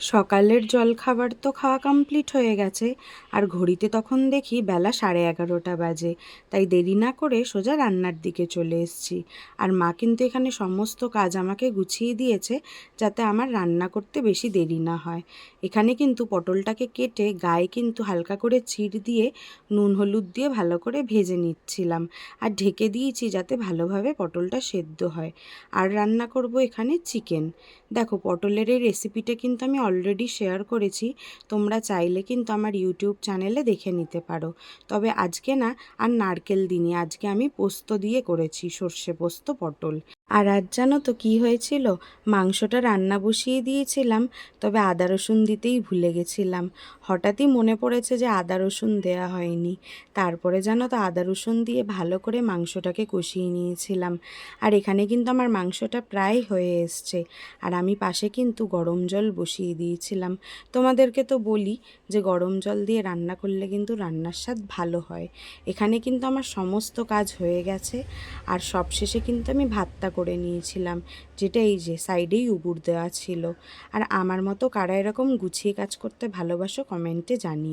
সকালের জলখাবার তো খাওয়া কমপ্লিট হয়ে গেছে, আর ঘড়িতে তখন দেখি বেলা 11:30 বাজে। তাই দেরি না করে সোজা রান্নার দিকে চলে এসেছি। আর মা কিন্তু এখানে সমস্ত কাজ আমাকে গুছিয়ে দিয়েছে, যাতে আমার রান্না করতে বেশি দেরি না হয়। এখানে কিন্তু পটলটাকে কেটে গায়ে কিন্তু হালকা করে চিড় দিয়ে নুন হলুদ দিয়ে ভালো করে ভেজে নিচ্ছিলাম, আর ঢেকে দিয়েছি যাতে ভালোভাবে পটলটা সেদ্ধ হয়। আর রান্না করব এখানে চিকেন। দেখো, পটলের এই রেসিপিটা কিন্তু আমি অলরেডি শেয়ার করেছি, তোমরা চাইলে কিন্তু আমার ইউটিউব চ্যানেলে দেখে নিতে পারো। তবে আজকে না আর নারকেল দিইনি, আজকে আমি পোস্ত দিয়ে করেছি, সর্ষে পোস্ত পটল। আর আজ জানো তো কী হয়েছিল, মাংসটা রান্না বসিয়ে দিয়েছিলাম, তবে আদা রসুন দিতেই ভুলে গেছিলাম। হঠাৎই মনে পড়েছে যে আদা রসুন দেওয়া হয়নি। তারপরে জানো তো আদা রসুন দিয়ে ভালো করে মাংসটাকে কষিয়ে নিয়েছিলাম। আর এখানে কিন্তু আমার মাংসটা প্রায় হয়ে এসছে, আর আমি পাশে কিন্তু গরম জল বসিয়ে দিয়েছিলাম। তোমাদেরকে তো বলি যে গরম জল দিয়ে রান্না করলে কিন্তু রান্নার স্বাদ ভালো হয়। এখানে কিন্তু আমার সমস্ত কাজ হয়ে গেছে, আর সবশেষে কিন্তু আমি ভাতটা করে নিয়েছিলাম, যেটা এই যে সাইডেই উবুর দেওয়া ছিল। আর আমার মতো কারা এরকম গুছিয়ে কাজ করতে ভালোবাসো কমেন্টে জানিও।